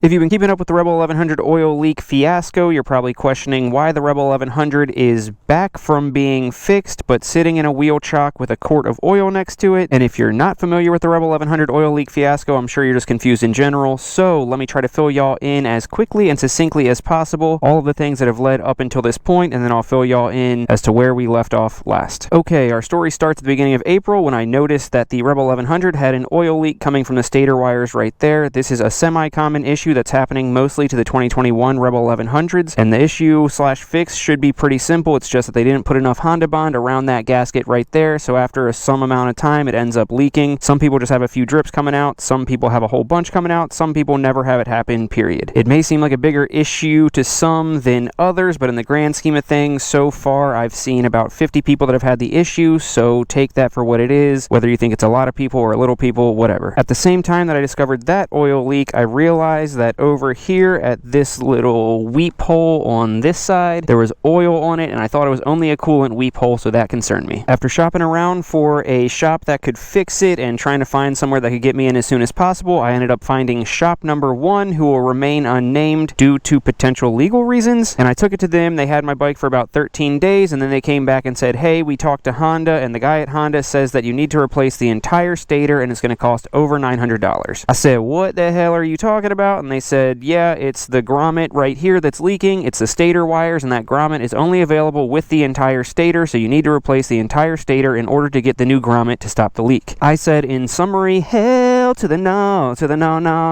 If you've been keeping up with the Rebel 1100 oil leak fiasco, you're probably questioning why the Rebel 1100 is back from being fixed, but sitting in a wheel chock with a quart of oil next to it. And if you're not familiar with the Rebel 1100 oil leak fiasco, I'm sure you're just confused in general. So let me try to fill y'all in as quickly and succinctly as possible, all of the things that have led up until this point, and then I'll fill y'all in as to where we left off last. Okay, our story starts at the beginning of April when I noticed that the Rebel 1100 had an oil leak coming from the stator wires right there. This is a semi-common issue that's happening mostly to the 2021 Rebel 1100s, and the issue/fix should be pretty simple. It's just that they didn't put enough Honda bond around that gasket right there, so after some amount of time it ends up leaking. Some people just have a few drips coming out, some people have a whole bunch coming out, some people never have it happen, period. It may seem like a bigger issue to some than others, but in the grand scheme of things, so far I've seen about 50 people that have had the issue, so take that for what it is, whether you think it's a lot of people or a little people, whatever. At the same time that I discovered that oil leak, I realized that over here at this little weep hole on this side, there was oil on it, and I thought it was only a coolant weep hole, so that concerned me. After shopping around for a shop that could fix it and trying to find somewhere that could get me in as soon as possible, I ended up finding shop number 1, who will remain unnamed due to potential legal reasons, and I took it to them. They had my bike for about 13 days, and then they came back and said, hey, we talked to Honda, and the guy at Honda says that you need to replace the entire stator, and it's going to cost over $900. I said, what the hell are you talking about? And they said, yeah, it's the grommet right here that's leaking. It's the stator wires, and that grommet is only available with the entire stator, so you need to replace the entire stator in order to get the new grommet to stop the leak. I said, in summary, hell to the no,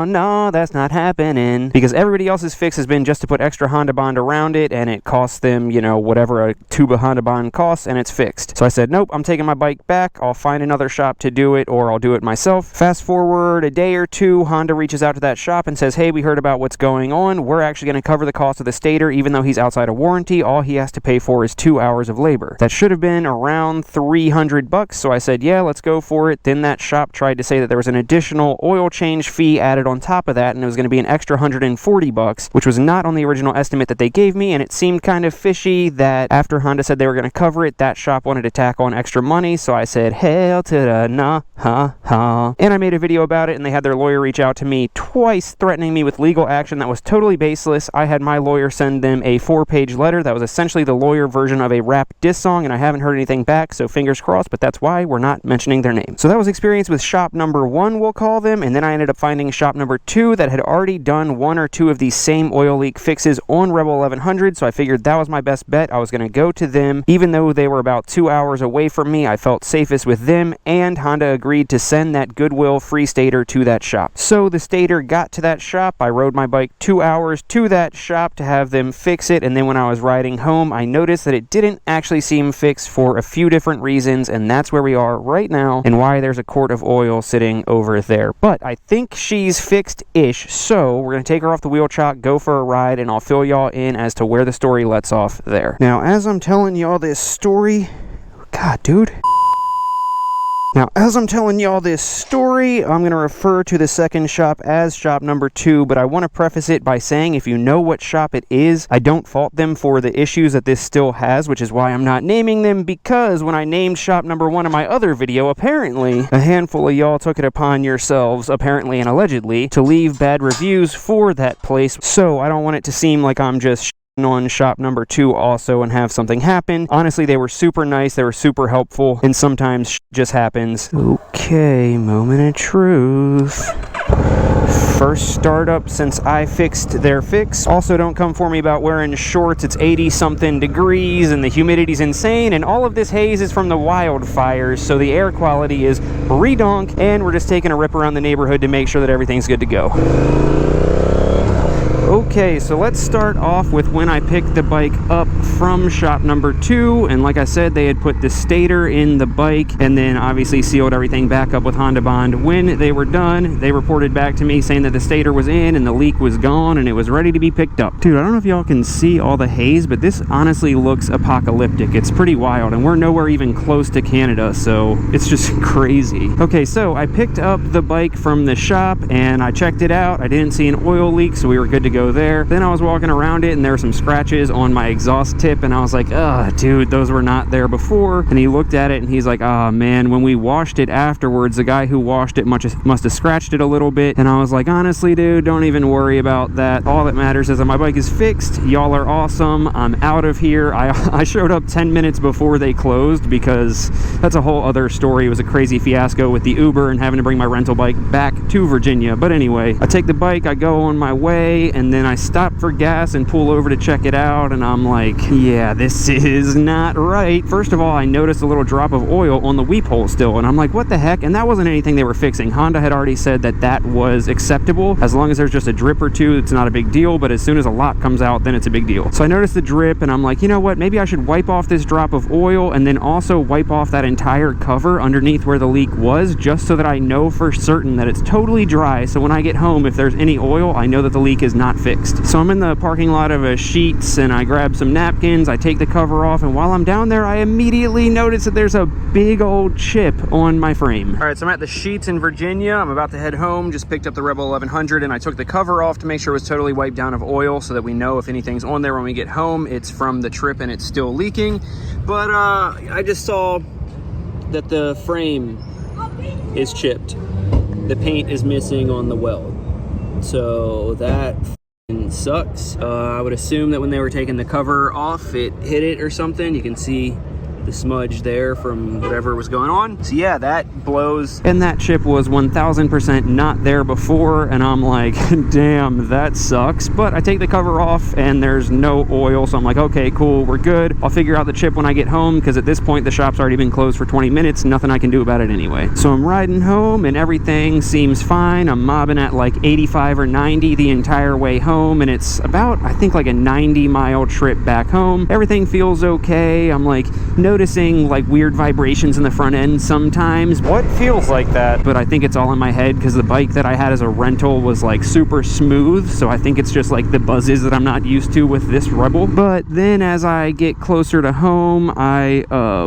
no, that's not happening. Because everybody else's fix has been just to put extra Honda bond around it, and it costs them, you know, whatever a tube of Honda bond costs, and it's fixed. So I said, nope, I'm taking my bike back. I'll find another shop to do it, or I'll do it myself. Fast forward a day or two, Honda reaches out to that shop and says, hey, we heard about what's going on. We're actually going to cover the cost of the stator, even though he's outside of warranty. All he has to pay for is 2 hours of labor. That should have been around $300, so I said, yeah, let's go for it. Then that shop tried to say that there was an additional oil change fee added on top of that, and it was going to be an extra $140, which was not on the original estimate that they gave me, and it seemed kind of fishy that after Honda said they were going to cover it, that shop wanted to tack on extra money, so I said, hell to the nah, ha. And I made a video about it, and they had their lawyer reach out to me twice, threatening me with legal action that was totally baseless. I had my lawyer send them a 4-page letter that was essentially the lawyer version of a rap diss song, and I haven't heard anything back, so fingers crossed, but that's why we're not mentioning their name. So that was experience with shop number 1, we'll call them, and then I ended up finding shop number 2 that had already done 1 or 2 of these same oil leak fixes on Rebel 1100, so I figured that was my best bet. I was going to go to them. Even though they were about 2 hours away from me, I felt safest with them, and Honda agreed to send that Goodwill free stator to that shop. So the stator got to that shop. I rode my bike 2 hours to that shop to have them fix it, and then when I was riding home, I noticed that it didn't actually seem fixed for a few different reasons, and that's where we are right now and why there's a quart of oil sitting over there. But I think she's fixed-ish, so we're going to take her off the wheel chock, go for a ride, and I'll fill y'all in as to where the story lets off there. Now, as I'm telling y'all this story, God, dude. Now, as I'm telling y'all this story, I'm going to refer to the second shop as shop number 2, but I want to preface it by saying if you know what shop it is, I don't fault them for the issues that this still has, which is why I'm not naming them, because when I named shop number 1 in my other video, apparently a handful of y'all took it upon yourselves, apparently and allegedly, to leave bad reviews for that place, so I don't want it to seem like I'm just on shop number 2 also and have something happen. Honestly, they were super nice, they were super helpful, and sometimes just happens. Okay, moment of truth. First startup since I fixed their fix. Also, don't come for me about wearing shorts. It's 80-something degrees and the humidity's insane, and all of this haze is from the wildfires, so the air quality is redonk, and we're just taking a rip around the neighborhood to make sure that everything's good to go. Okay, so let's start off with when I picked the bike up from shop number 2, and like I said, they had put the stator in the bike and then obviously sealed everything back up with Honda bond. When they were done, they reported back to me saying that the stator was in and the leak was gone and it was ready to be picked up. Dude, I don't know if y'all can see all the haze, but this honestly looks apocalyptic. It's pretty wild, and we're nowhere even close to Canada, so it's just crazy. Okay, so I picked up the bike from the shop and I checked it out. I didn't see an oil leak, so we were good to go fiasco there. Then I was walking around it and there were some scratches on my exhaust tip, and I was like, ugh, dude, those were not there before. And he looked at it and he's like, oh man, when we washed it afterwards, the guy who washed it must have scratched it a little bit. And I was like, honestly, dude, don't even worry about that. All that matters is that my bike is fixed. Y'all are awesome. I'm out of here. I showed up 10 minutes before they closed, because that's a whole other story. It was a crazy fiasco with the Uber and having to bring my rental bike back to Virginia. But anyway, I take the bike, I go on my way, and then I stop for gas and pull over to check it out, and I'm like, yeah, this is not right. First of all, I noticed a little drop of oil on the weep hole still, and I'm like, what the heck? And that wasn't anything they were fixing. Honda had already said that that was acceptable. As long as there's just a drip or two, it's not a big deal, but as soon as a lot comes out, then it's a big deal. So I noticed the drip, and I'm like, you know what? Maybe I should wipe off this drop of oil and then also wipe off that entire cover underneath where the leak was, just so that I know for certain that it's totally dry. So when I get home, if there's any oil, I know that the leak is not fixed. So I'm in the parking lot of a Sheetz, and I grab some napkins, I take the cover off, and while I'm down there, I immediately notice that there's a big old chip on my frame. All right, so I'm at the Sheetz in Virginia. I'm about to head home. Just picked up the Rebel 1100, and I took the cover off to make sure it was totally wiped down of oil, so that we know if anything's on there when we get home, it's from the trip and it's still leaking. But I just saw that the frame is chipped. The paint is missing on the weld. So that sucks. I would assume that when they were taking the cover off, it hit it or something. You can see the smudge there from whatever was going on. So yeah, that blows. And that chip was 1000% not there before, and I'm like, damn, that sucks. But I take the cover off and there's no oil, so I'm like, okay, cool, we're good. I'll figure out the chip when I get home, because at this point the shop's already been closed for 20 minutes. Nothing I can do about it anyway. So I'm riding home and everything seems fine. I'm mobbing at like 85 or 90 the entire way home, and it's about, I think, like a 90-mile trip back home. Everything feels okay. I'm like noticing like weird vibrations in the front end sometimes. What feels like that? But I think it's all in my head, because the bike that I had as a rental was like super smooth, so I think it's just like the buzzes that I'm not used to with this Rebel. But then as I get closer to home, I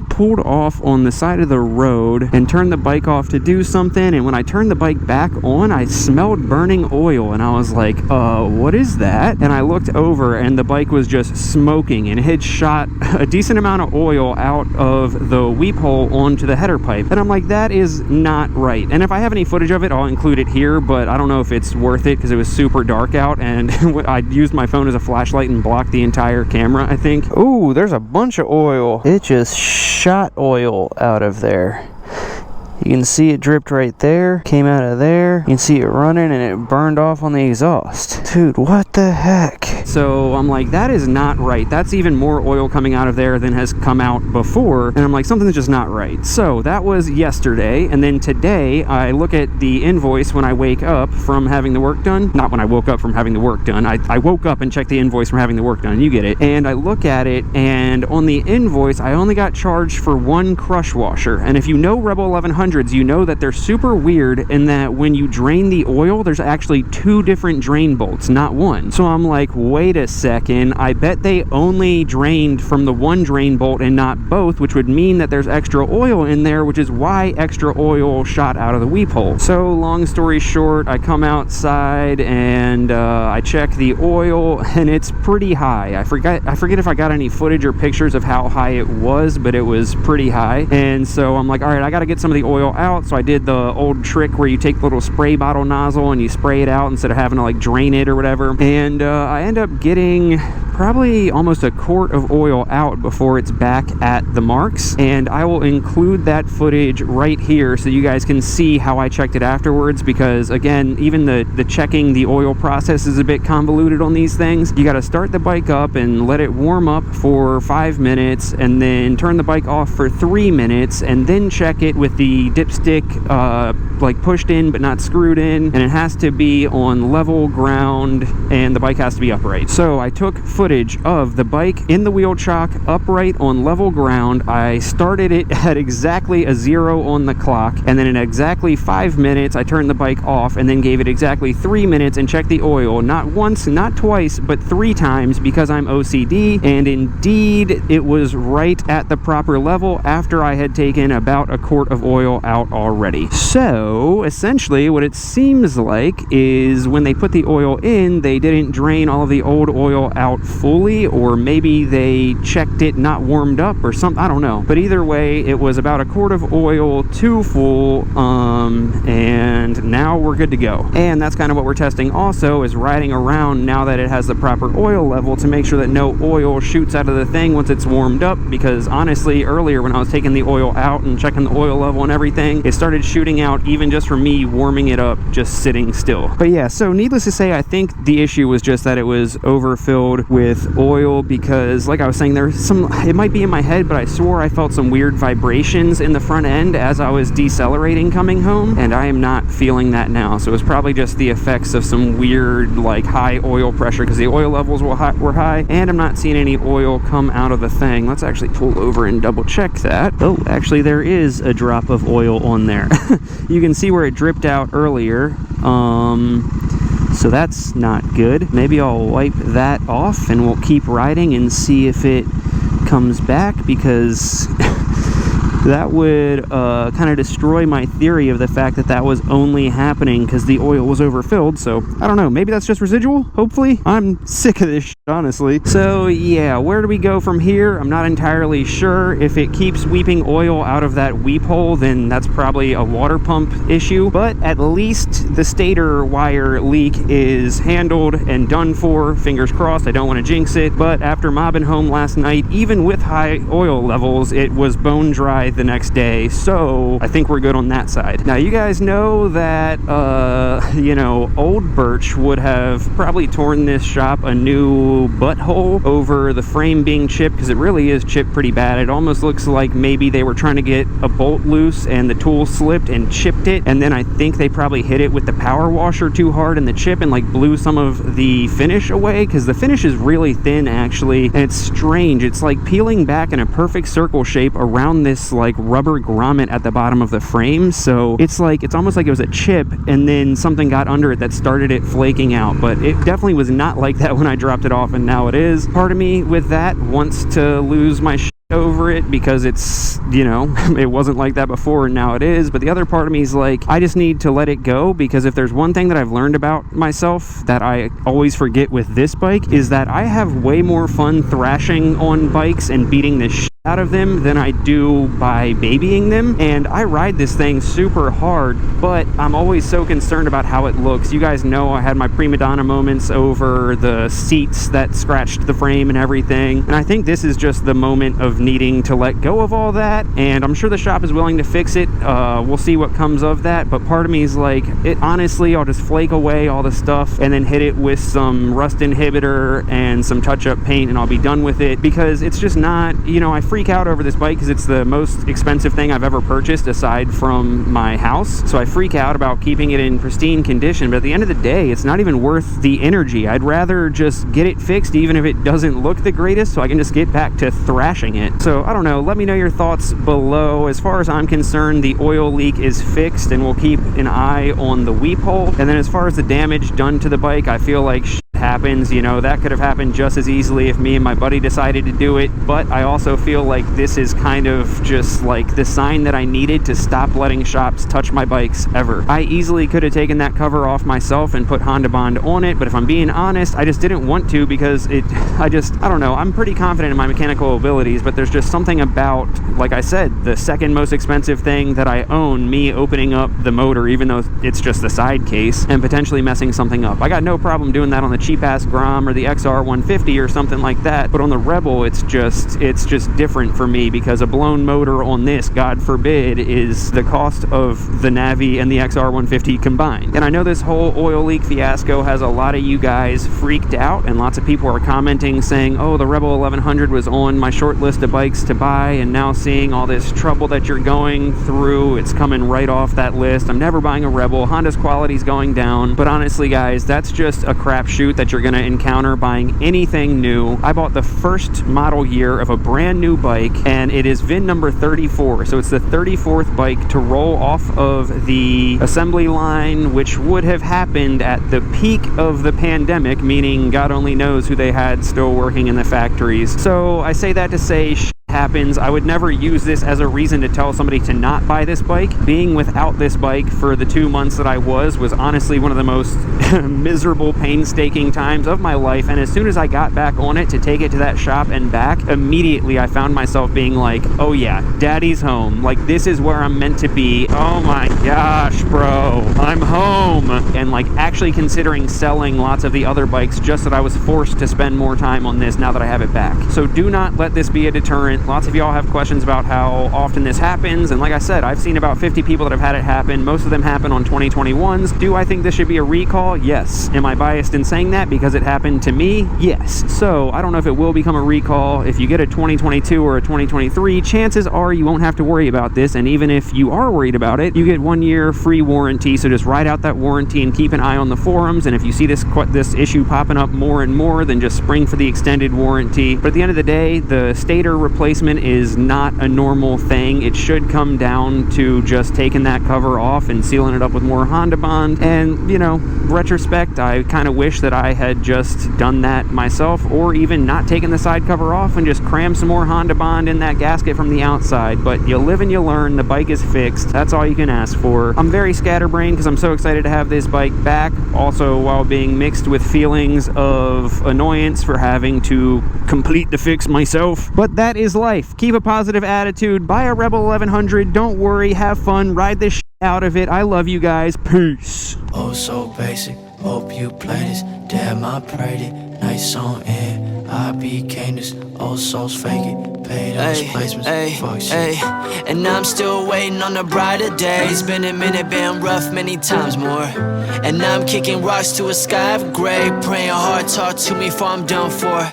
pulled off on the side of the road and turned the bike off to do something, and when I turned the bike back on, I smelled burning oil, and I was like, what is that? And I looked over and the bike was just smoking, and it had shot a decent amount of oil out of the weep hole onto the header pipe. And I'm like, that is not right. And if I have any footage of it, I'll include it here, but I don't know if it's worth it, because it was super dark out, and I used my phone as a flashlight and blocked the entire camera, I think. Ooh, there's a bunch of oil. It just shot oil out of there. You can see it dripped right there, came out of there. You can see it running, and it burned off on the exhaust. Dude, what the heck? So I'm like, that is not right. That's even more oil coming out of there than has come out before. And I'm like, something's just not right. So that was yesterday. And then today, I look at the invoice when I wake up from having the work done. Not when I woke up from having the work done. I woke up and checked the invoice from having the work done. You get it. And I look at it, and on the invoice, I only got charged for one crush washer. And if you know Rebel 1100, you know that they're super weird in that when you drain the oil, there's actually two different drain bolts, not one. So I'm like, wait a second, I bet they only drained from the one drain bolt and not both, which would mean that there's extra oil in there, which is why extra oil shot out of the weep hole. So long story short, I come outside and I check the oil, and it's pretty high. I forget if I got any footage or pictures of how high it was, but it was pretty high. And so I'm like, all right, I got to get some of the oil out. So I did the old trick where you take the little spray bottle nozzle and you spray it out instead of having to like drain it or whatever. And I end up getting probably almost a quart of oil out before it's back at the marks, and I will include that footage right here so you guys can see how I checked it afterwards, because again, even the checking the oil process is a bit convoluted on these things. You got to start the bike up and let it warm up for 5 minutes, and then turn the bike off for 3 minutes, and then check it with the dipstick like pushed in but not screwed in, and it has to be on level ground, and the bike has to be upright. So I took footage footage of the bike in the wheel chock, upright on level ground. I started it at exactly a 0 on the clock, and then in exactly 5 minutes I turned the bike off and then gave it exactly 3 minutes and checked the oil, not once, not twice, but 3 times, because I'm OCD. And indeed, it was right at the proper level after I had taken about a quart of oil out already. So essentially what it seems like is when they put the oil in, they didn't drain all of the old oil out fully, or maybe they checked it not warmed up or something. I don't know, but either way, it was about a quart of oil too full, and now we're good to go. And that's kind of what we're testing also, is riding around now that it has the proper oil level, to make sure that no oil shoots out of the thing once it's warmed up, because honestly earlier when I was taking the oil out and checking the oil level and everything, it started shooting out even just from me warming it up just sitting still. But yeah, so needless to say, I think the issue was just that it was overfilled with oil, because like I was saying, there's some, it might be in my head, but I swore I felt some weird vibrations in the front end as I was decelerating coming home, and I am not feeling that now. So it's probably just the effects of some weird like high oil pressure, because the oil levels were high, and I'm not seeing any oil come out of the thing. Let's actually pull over and double check that. Oh, actually there is a drop of oil on there. You can see where it dripped out earlier. So that's not good. Maybe I'll wipe that off and we'll keep riding and see if it comes back, because that would kind of destroy my theory of the fact that that was only happening because the oil was overfilled. So I don't know, maybe that's just residual, hopefully. I'm sick of this shit, honestly. So yeah, where do we go from here? I'm not entirely sure. If it keeps weeping oil out of that weep hole, then that's probably a water pump issue, but at least the stator wire leak is handled and done for. Fingers crossed, I don't want to jinx it, but after mobbing home last night, even with high oil levels, it was bone dry the next day, so I think we're good on that side. Now you guys know that you know, old Birch would have probably torn this shop a new butthole over the frame being chipped, because it really is chipped pretty bad. It almost looks like maybe they were trying to get a bolt loose and the tool slipped and chipped it, and then I think they probably hit it with the power washer too hard in the chip and like blew some of the finish away, because the finish is really thin actually, and it's strange. It's like peeling back in a perfect circle shape around this like rubber grommet at the bottom of the frame. So it's like, it's almost like it was a chip and then something got under it that started it flaking out, but it definitely was not like that when I dropped it off, and now it is. Part of me with that wants to lose my shit over it, because it's, you know, it wasn't like that before and now it is. But the other part of me is like, I just need to let it go, because if there's one thing that I've learned about myself that I always forget with this bike, is that I have way more fun thrashing on bikes and beating the shit out of them than I do by babying them. And I ride this thing super hard, but I'm always so concerned about how it looks. You guys know I had my prima donna moments over the seats that scratched the frame and everything, and I think this is just the moment of needing to let go of all that, and I'm sure the shop is willing to fix it. We'll see what comes of that, but part of me is like, it honestly, I'll just flake away all the stuff and then hit it with some rust inhibitor and some touch-up paint and I'll be done with it, because it's just not, you know, I freak out over this bike because it's the most expensive thing I've ever purchased aside from my house, so I freak out about keeping it in pristine condition. But at the end of the day, it's not even worth the energy. I'd rather just get it fixed even if it doesn't look the greatest, so I can just get back to thrashing it. So I don't know, let me know your thoughts below. As far as I'm concerned, the oil leak is fixed and we'll keep an eye on the weep hole. And then as far as the damage done to the bike, I feel like happens, you know, that could have happened just as easily if me and my buddy decided to do it. But I also feel like this is kind of just like the sign that I needed to stop letting shops touch my bikes ever. I easily could have taken that cover off myself and put Honda Bond on it, but if I'm being honest, I just didn't want to, because I don't know, I'm pretty confident in my mechanical abilities, but there's just something about, like I said, the second most expensive thing that I own, me opening up the motor, even though it's just the side case, and potentially messing something up. I got no problem doing that on the cheap-ass Grom or the XR150 or something like that, but on the Rebel, it's just different for me, because a blown motor on this, God forbid, is the cost of the Navi and the XR150 combined. And I know this whole oil leak fiasco has a lot of you guys freaked out, and lots of people are commenting saying, oh, the Rebel 1100 was on my short list of bikes to buy, and now seeing all this trouble that you're going through, it's coming right off that list. I'm never buying a Rebel. Honda's quality's going down. But honestly, guys, that's just a crapshoot troubleshoot that you're going to encounter buying anything new. I bought the first model year of a brand new bike, and it is VIN number 34, so it's the 34th bike to roll off of the assembly line, which would have happened at the peak of the pandemic, meaning God only knows who they had still working in the factories. So I say that to say happens. I would never use this as a reason to tell somebody to not buy this bike. Being without this bike for the 2 months that I was honestly one of the most miserable, painstaking times of my life, and as soon as I got back on it to take it to that shop and back, immediately I found myself being like, oh yeah, daddy's home. Like, this is where I'm meant to be. Oh my gosh, bro, I'm home. And like actually considering selling lots of the other bikes just that I was forced to spend more time on this now that I have it back. So do not let this be a deterrent. Lots of y'all have questions about how often this happens, and like I said, I've seen about 50 people that have had it happen. Most of them happen on 2021s. Do I think this should be a recall? Yes. Am I biased in saying that because it happened to me? Yes. So I don't know if it will become a recall. If you get a 2022 or a 2023, chances are you won't have to worry about this, and even if you are worried about it, you get 1 year free warranty, so just ride out that warranty and keep an eye on the forums, and if you see this issue popping up more and more, then just spring for the extended warranty. But at the end of the day, the stator replacement is not a normal thing. It should come down to just taking that cover off and sealing it up with more Honda Bond. And, you know, retrospect, I kind of wish that I had just done that myself, or even not taken the side cover off and just crammed some more Honda Bond in that gasket from the outside. But you live and you learn. The bike is fixed. That's all you can ask for. I'm very scatterbrained because I'm so excited to have this bike back, also while being mixed with feelings of annoyance for having to complete the fix myself. But that is life. Keep a positive attitude. Buy a Rebel 1100. Don't worry. Have fun. Ride this out of it. I love you guys. Peace. Oh, so basic. Hope you play this. Damn, I prayed it. Nice song and I became this. Old souls fake it. Paid those placements. Fuck shit. And I'm still waiting on the brighter days. Been a minute, been rough many times more. And I'm kicking rocks to a sky of gray. Praying hard, talk to me before I'm done for.